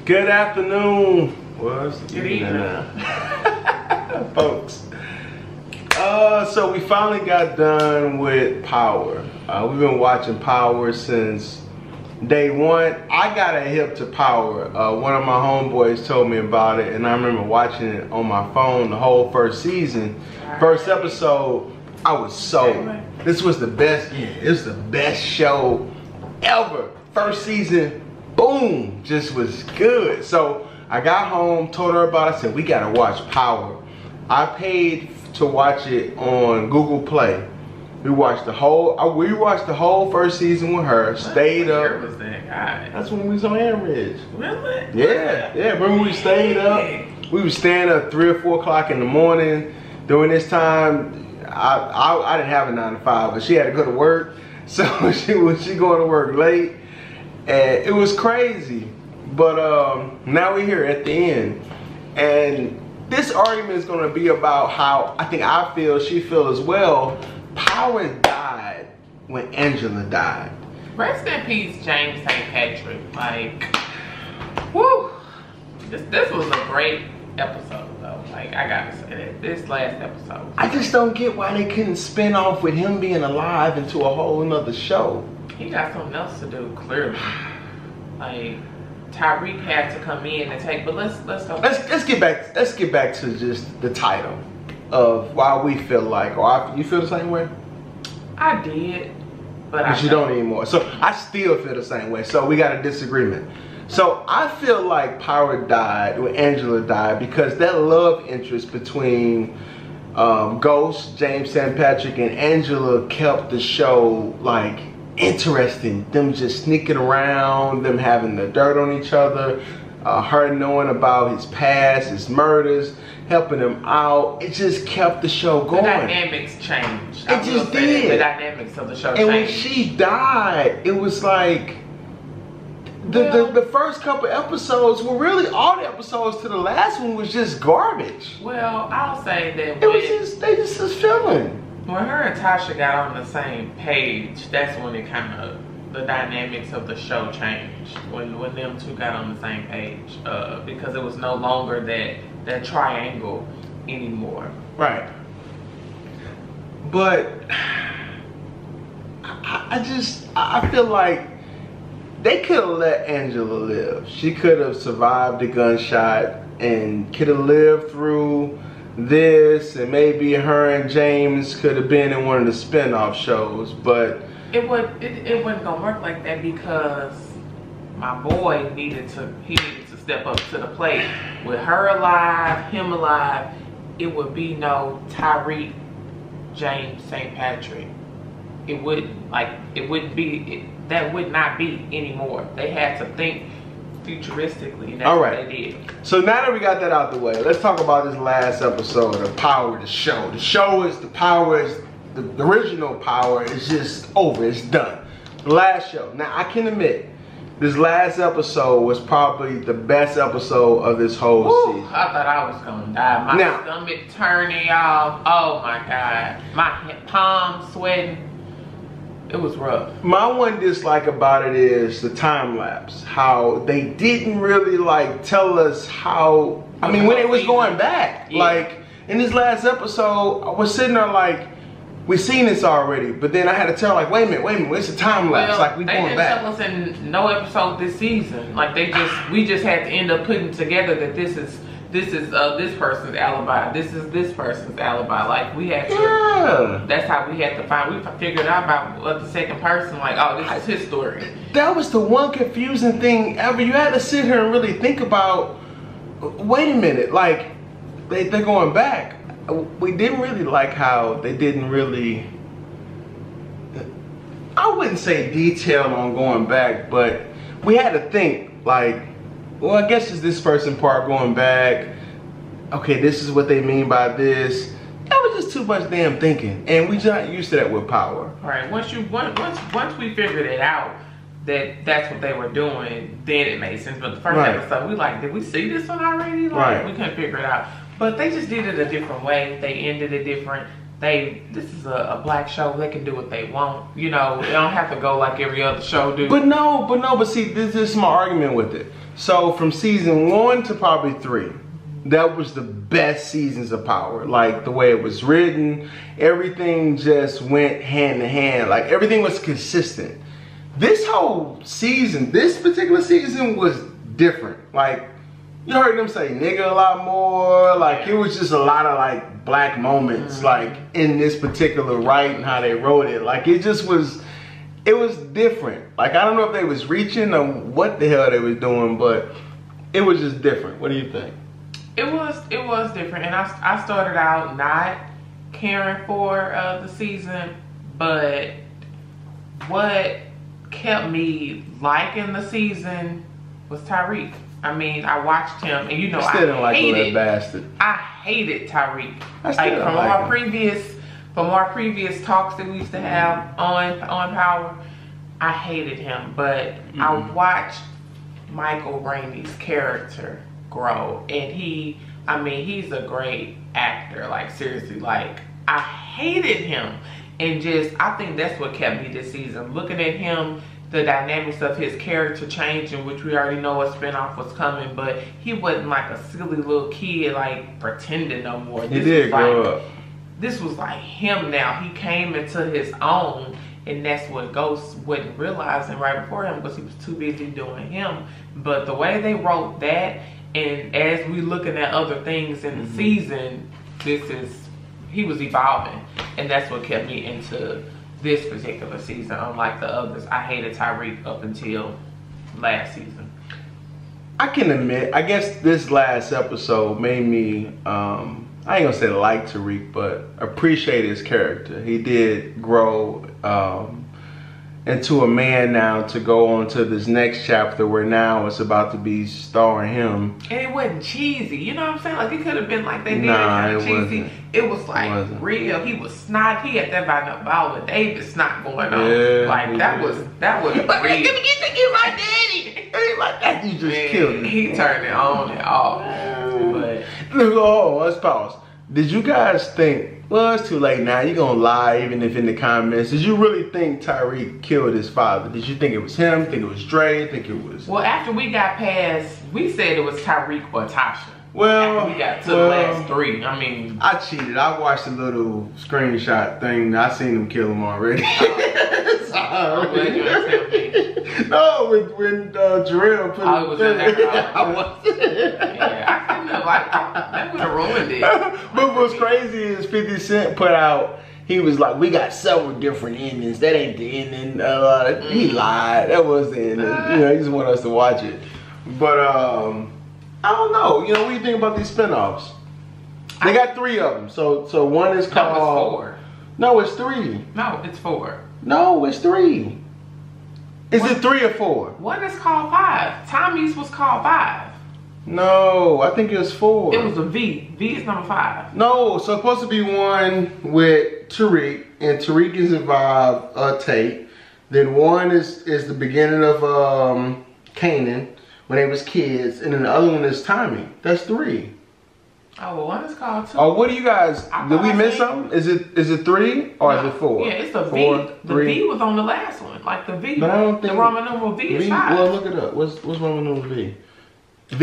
Good afternoon. What's Good evening now? Folks. So we finally got done with Power. We've been watching Power since day one. I got a hip to Power. One of my homeboys told me about it, and I remember watching it on my phone the whole first season. First episode, I was sold. This was the best. Yeah, it was the best show ever. First season, boom, just was good. So I got home, told her about it. I said, we gotta watch Power. I paid to watch it on Google Play. We watched the whole first season with her. Stayed up. Where was that guy? That's when we was on Ridge. Really? Yeah. Remember we stayed up? We was staying up 3 or 4 o'clock in the morning. During this time, I didn't have a 9 to 5, but she had to go to work. So she going to work late, and it was crazy. But now we're here at the end, and this argument is going to be about how I feel, she feels as well. Power died when Angela died. Rest in peace, James St. Patrick. Like, whoo! This was a great episode, though. Like, I gotta say that this last episode. I just don't get why they couldn't spin off with him being alive into a whole nother show. He got something else to do, clearly. Like, Tyreek had to come in and take. But let's get back to just the title of why we feel like, or you feel the same way? I did, but you don't anymore. So I still feel the same way. So we got a disagreement. So I feel like Power died when Angela died because that love interest between Ghost, James St. Patrick, and Angela kept the show like interesting. Them just sneaking around, them having the dirt on each other, her knowing about his past, his murders, helping him out. It just kept the show going. The dynamics changed. It just did. The dynamics of the show changed. And when she died, it was like the first couple episodes were really, all the episodes to the last one was just garbage. Well, I'll say that they just was filming. When her and Tasha got on the same page, that's when it kind of, the dynamics of the show changed. When them two got on the same page, because it was no longer that triangle anymore. Right. But I feel like they could have let Angela live. She could have survived the gunshot and could have lived through this, and maybe her and James could have been in one of the spin-off shows, but it wasn't gonna work like that because my boy needed to step up to the plate. With her alive, him alive, it would be no Tyreek, James St. Patrick. That would not be anymore. They had to think futuristically, and that's what they did. So now that we got that out the way, let's talk about this last episode of Power, the show. The show is, the Power is, the original Power is just over, it's done. The last show. Now I can admit, this last episode was probably the best episode of this whole season. I thought I was gonna die. My stomach turning off. Oh my God. My palms sweating. It was rough. My one dislike about it is the time lapse. How they didn't really like tell us how, I mean, when it was going back. Yeah. Like in this last episode, I was sitting there like, we've seen this already, but then I had to tell like, wait a minute, it's a time lapse. Like we going back. They didn't tell us in no episode this season. Like we just had to end up putting together that this is this person's alibi. This is this person's alibi. Like we had to. Yeah. That's how we had to find. We figured out about the second person. Like, oh, this is his story. That was the one confusing thing ever. You had to sit here and really think about. Wait a minute, like they're going back. We didn't really like how they didn't really. I wouldn't say detailed on going back, but we had to think like. Well, I guess it's this person part going back. Okay, this is what they mean by this. That was just too much damn thinking, and we just not used to that with Power. All right, once we figured it out that that's what they were doing, then it made sense. But the first episode, we like, did we see this one already? Like, we couldn't figure it out. But they just did it a different way. They ended it different. this is a black show. They can do what they want. You know, they don't have to go like every other show do. But see, this is my argument with it. So from season 1 to probably 3, that was the best seasons of Power. Like the way it was written, everything just went hand in hand. Like everything was consistent. This whole season, this particular season was different. Like you heard them say nigga a lot more. Like it was just a lot of like black moments like in this particular write and how they wrote it. Like it just was, it was different. Like I don't know if they was reaching or what the hell they was doing, but it was just different. What do you think? It was different, and I started out not caring for the season, but what kept me liking the season was Tariq. I mean, I watched him, and you know, I didn't like that bastard. I hated Tariq. Like from our previous talks that we used to have on Power, I hated him. But I watched Michael Rainey's character grow, and he's a great actor. Like seriously, like I hated him, and I think that's what kept me this season. Looking at him, the dynamics of his character changing, which we already know a spinoff was coming, but he wasn't like a silly little kid like pretending no more. He did grow up. This was like him now. He came into his own, and that's what Ghost wasn't realizing right before him because he was too busy doing him. But the way they wrote that, and as we looking at other things in the season, he was evolving, and that's what kept me into this particular season. Unlike the others, I hated Tariq up until last season. I can admit, I guess this last episode made me, I ain't gonna say like Tariq, but appreciate his character. He did grow into a man now to go on to this next chapter where now it's about to be starring him. And it wasn't cheesy, you know what I'm saying? Like it could have been like they did kind of cheesy. Wasn't. It was like real. He was snot. He had that Viola Davis snot going on. Yeah, like that was real. Like, get my daddy. Like that, you just killed me. He turned it on and off. But let's pause. Did you guys think, well, it's too late now, you're gonna lie even if in the comments, did you really think Tariq killed his father? Did you think it was him, think it was Dre, think it was... Well, after we got past, we said it was Tariq or Tasha. Well, after we got to the last 3, I mean... I cheated, I watched a little screenshot thing, I seen him kill him already. Sorry. I'm glad you didn't tell me. No, when Jarrell put it was in there. I wasn't. Yeah, I couldn't have, like, that would have ruined it. But what's crazy is 50 Cent put out, he was like, we got several different endings. That ain't the ending. He lied. That was the ending. You know, he just want us to watch it. But I don't know. You know, what do you think about these spinoffs? They got 3 of them. So one is called... No, it's 4. No, it's 3. No, it's 4. No, it's 3. Is it 3 or 4? One is called 5. Tommy's was called 5. No, I think it was 4. It was a V. V is number 5. No, so it's supposed to be one with Tariq, and Tariq is involved, Tate. Then one is the beginning of Kanan when they was kids, and then the other one is Tommy. That's 3. Oh, well, one is called 2. Oh, what do you guys? Did we miss something? Is it 3 or is it 4? Yeah, it's a V. 4, 3. The V was on the last one, like the V. But I don't think the Roman numeral V is 5. Well, look it up. What's Roman numeral V? I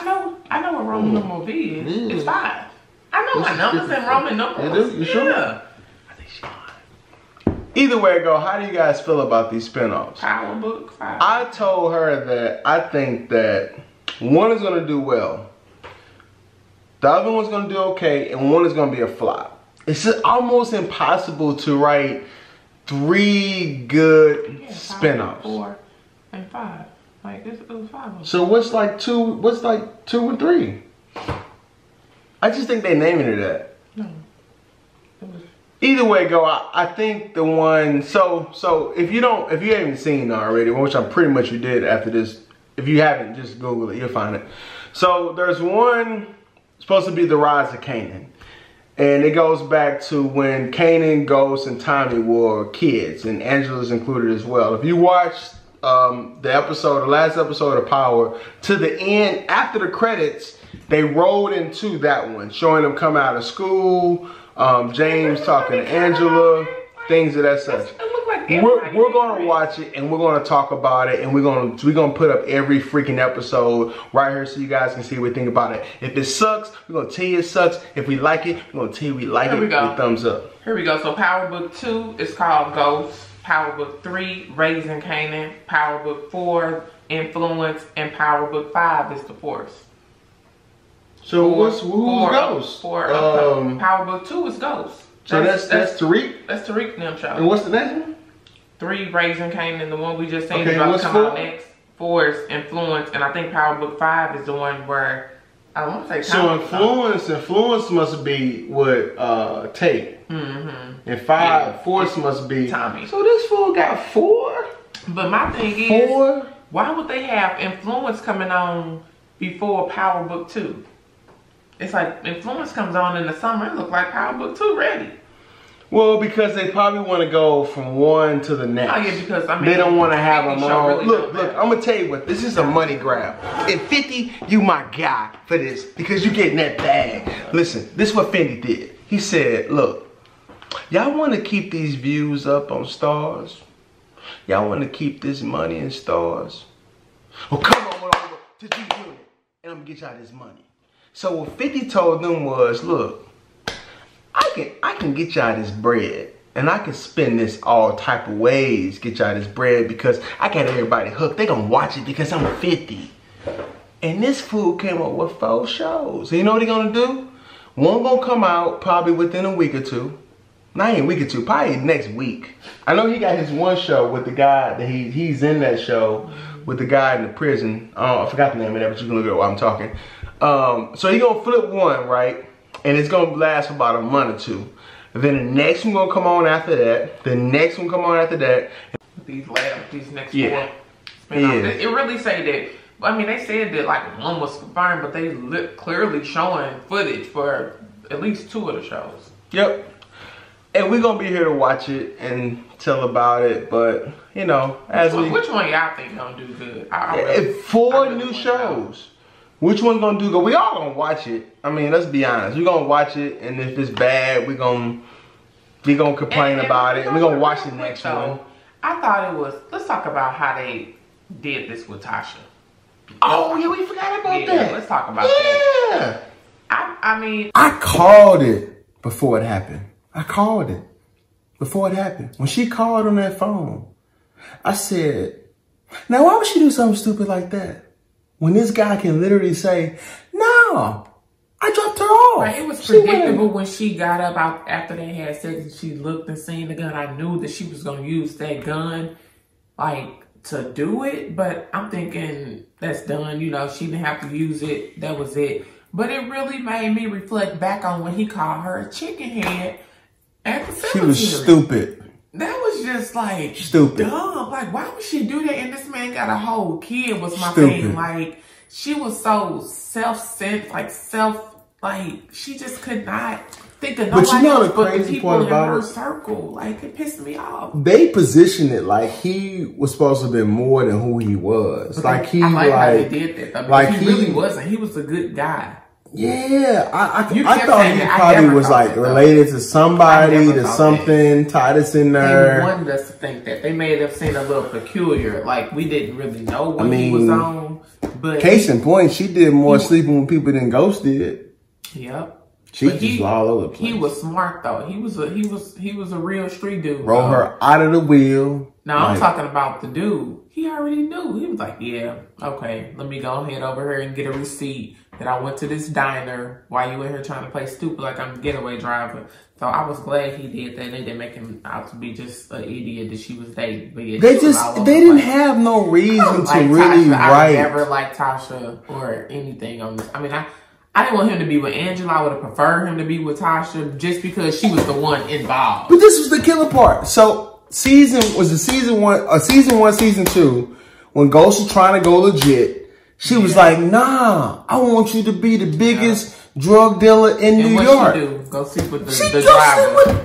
know what Roman numeral V is. It's 5. I know my numbers in Roman numerals. You sure? Yeah. I think she lying. Either way it go, how do you guys feel about these spinoffs? Power book 5. I told her that I think that one is gonna do well. The other one's gonna do okay, and one is gonna be a flop. It's just almost impossible to write 3 good spinoffs. 4 and 5. Like it was 5 of them. So what's like 2 and 3? I just think they naming it that. No. Either way go, I think the one, so if you haven't seen it already, which I'm pretty much you did after this, if you haven't, just Google it, you'll find it. So there's one supposed to be the rise of Kanan. And it goes back to when Kanan, Ghost, and Tommy were kids, and Angela's included as well. If you watched the last episode of Power, to the end, after the credits, they rolled into that one, showing them come out of school, James talking to Angela, things of that such. We're gonna watch it and we're gonna talk about it and we're gonna put up every freaking episode right here so you guys can see what we think about it. If it sucks, we're gonna tell you it sucks. If we like it, we're gonna tell you we like it. With thumbs up. Here we go. So Power Book 2 is called Ghost. Power Book 3, Raising Kanan. Power Book 4, Influence, and Power Book 5 is The Force. So who's Ghost? Power Book 2 is Ghost. So that's Tariq? That's Tariq and them show. And what's the next one? 3, Raising Kanan, the one we just seen. Okay, what's come out next. 4 is Influence, and I think Power Book 5 is the one where I want to say. So Influence must be with Tate. And 5, Force must be Tommy. So this fool got 4. But my thing is, why would they have Influence coming on before Power Book 2? It's like Influence comes on in the summer. It look like Power Book 2 ready. Well, because they probably want to go from one to the next. Oh yeah, because I mean they don't want to have them on. Really look, I'm gonna tell you what. This is a money grab. At 50, you my guy for this because you getting that bag. Listen, this is what Fendi did. He said, "Look, y'all want to keep these views up on Starz? Y'all want to keep this money in Starz? Well, come on over to G Unit, and I'm gonna get y'all this money." So what 50 told them was, "Look, I can get y'all this bread, and I can spend this all type of ways, get y'all this bread because I got everybody hooked. They gonna watch it because I'm 50. And this fool came up with 4 shows. So you know what he gonna do? One gonna come out probably within a week or two. Not even a week or two, probably next week. I know he got his one show with the guy that he's in that show with the guy in the prison. I forgot the name of that, but you can look at it while I'm talking. So he gonna flip one, right? And it's gonna last for about a month or 2. And then the next one gonna come on after that. The next one come on after that. These next 4. It really say that. I mean, they said that like one was confirmed, but they clearly showing footage for at least 2 of the shows. Yep. And we're gonna be here to watch it and tell about it, but you know, which one y'all think gonna do good? 4 new shows. Which one's gonna do good? We all gonna watch it. I mean, let's be honest. We're gonna watch it, and if it's bad, we're gonna complain about it, and we're gonna watch the next one. I thought it was. Let's talk about how they did this with Tasha. Oh yeah, we forgot about that. Let's talk about that. I mean, I called it before it happened. I called it before it happened. When she called on that phone, I said, "Now why would she do something stupid like that? When this guy can literally say, no, I dropped her off." Right, it was predictable when she got up after they had sex and she looked and seen the gun. I knew that she was going to use that gun, like, to do it. But I'm thinking, that's done. You know, she didn't have to use it. That was it. But it really made me reflect back on when he called her a chicken head at the cemetery. She was stupid. That was just like stupid. Dumb. Like, why would she do that? And this man got a whole kid was my thing. Like, she was so self-centered, like she just could not think of nobody else but the people in her circle. Like, it pissed me off. They positioned it like he was supposed to have been more than who he was. But like he, I like how they did that. Like he really wasn't. He was a good guy. Yeah, I thought he probably was like related to somebody, to something, tied us in there. They wanted us to think that. They made us seem a little peculiar, like we didn't really know what he was on. But case in point, she did more sleeping with people than Ghost did. Yep. She just all over the place. He was smart though. He was a real street dude. Roll her out of the wheel. No, I'm talking about the dude. He already knew. He was like, yeah, okay, let me go ahead over here and get a receipt that I went to this diner while you in here trying to play stupid like I'm a getaway driver. So I was glad he did that. They didn't make him out to be just an idiot that she was dating. But yeah, they didn't have no reason to really write. I never liked Tasha or anything on this. I mean, I didn't want him to be with Angela. I would have preferred him to be with Tasha just because she was the one involved. But this was the killer part. So season 1, season 2, when Ghost was trying to go legit, she was like, nah, I want you to be the biggest drug dealer in New York. She do? Go sleep with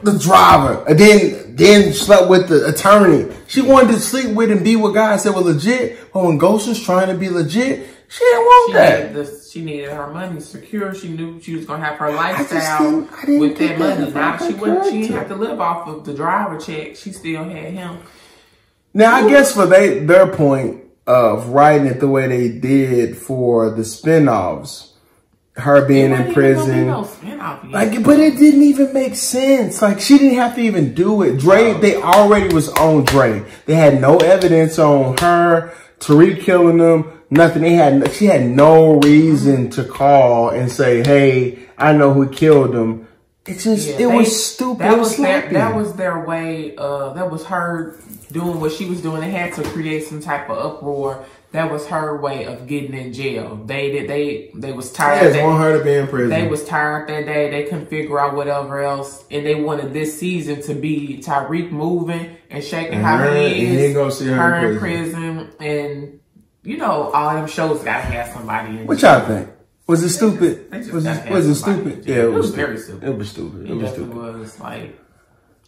the driver. And then slept with the attorney. She wanted to sleep with and be with guys that were legit. But when Ghost was trying to be legit, She didn't want that. She needed her money secure. She knew she was gonna have her lifestyle with that money. Now she didn't have to live off of the driver check. She still had him. Now I guess for their point of writing it the way they did for the spinoffs, her being in prison, like, but it didn't even make sense. Like, she didn't have to even do it. Dre, they already was on Dre. They had no evidence on her, Tariq killing them, nothing. She had no reason to call and say, "Hey, I know who killed them." It's just, it was stupid. That was their way. That was her doing what she was doing. They had to create some type of uproar. That was her way of getting in jail. They was tired. They want her to be in prison. They was tired that day. They couldn't figure out whatever else, and they wanted this season to be Tariq moving and shaking how he is. And go see her in prison, and you know all them shows gotta have somebody in. What y'all think? Was it stupid? Was it stupid? Yeah, it was very stupid. It was stupid. It was stupid. It was like.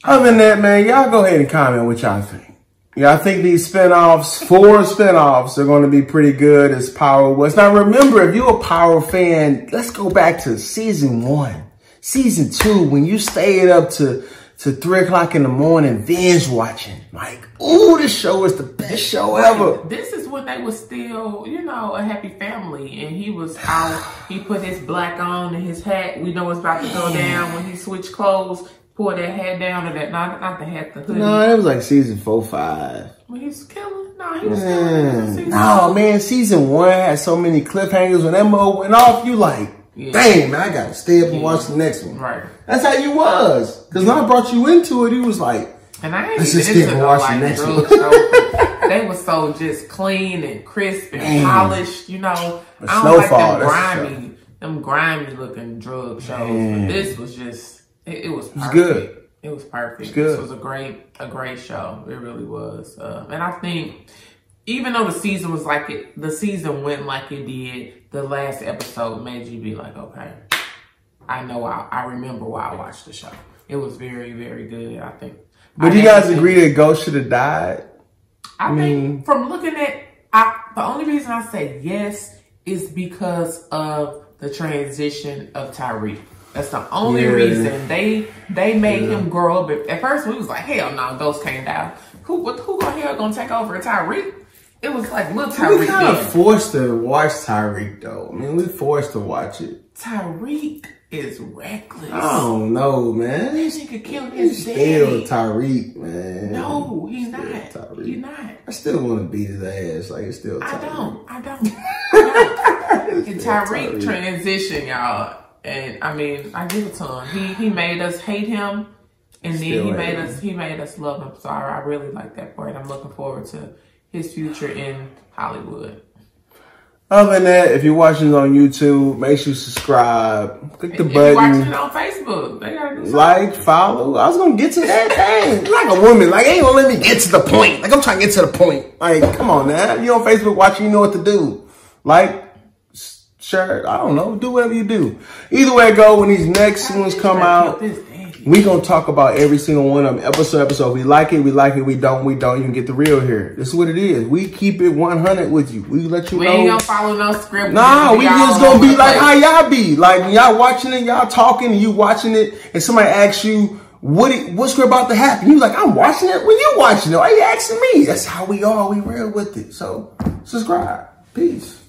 Other than that, man, y'all go ahead and comment what y'all think. Yeah, I think these spinoffs, 4 spinoffs, are going to be pretty good as Power was. Now, remember, if you're a Power fan, let's go back to season 1, season 2, when you stayed up to 3 o'clock in the morning binge watching. Like, ooh, this show is the best show ever. This is when they was still, you know, a happy family, and he was out. He put his black on and his hat. We know it's about to go down when he switched clothes. Pull that hat down or that, not the hat, the hoodie. No, it was like season 4, 5. When he was killing? No, he was killing. No, man, season 1 had so many cliffhangers. When that mo went off, you like, dang, man, I gotta stay up and watch the next one. Right. That's how you was. Because when I brought you into it, you was like, and I ain't let's just stay up and watch the next one. They were so just clean and crisp and polished, you know. I don't like them grimy looking drug shows. But this was just... It was perfect. Good. It was perfect. It's good. This was a great show. It really was. And I think even though the season went like it did, the last episode made you be like, okay, I know I remember why I watched the show. It was very, very good, I think. But do you guys agree that Ghost should have died? I think from looking at, the only reason I say yes is because of the transition of Tariq. That's the only reason they made him grow up. At first, we was like, hell no, Ghost can't die. Who the hell gonna take over Tariq? It was like, look, Tariq. We kind of forced to watch Tariq, though. I mean, we forced to watch it. Tariq is reckless. I don't know, man. This nigga killed his daddy. Still Tariq, man. No, he's not. Tariq. He's not. I still want to beat his ass. Like, it's still Tariq. I don't. And Tariq transition, y'all. And I mean, I give it to him. He made us hate him, and then he made us love him. So I really like that part. I'm looking forward to his future in Hollywood. Other than that, if you're watching it on YouTube, make sure you subscribe. Click the button. If you're watching it on Facebook, they gotta do something. Like, follow. I was gonna get to that thing. Like a woman. Like, ain't gonna let me get to the point. Like, I'm trying to get to the point. Like, come on now. If you're on Facebook watching, you know what to do. Like, share, I don't know, do whatever you do. Either way it go, when these next ones come out, we gonna talk about every single one of them, episode. We like it, we don't. You can get the real here. This is what it is. We keep it 100 with you. We let you know. We ain't gonna follow no script. Nah, we just gonna be like how y'all be. Like, when y'all watching it, y'all talking, and you watching it, and somebody asks you, what's about to happen? You like, I'm watching it? When you watching it, why you asking me? That's how we are. We real with it. So, subscribe. Peace.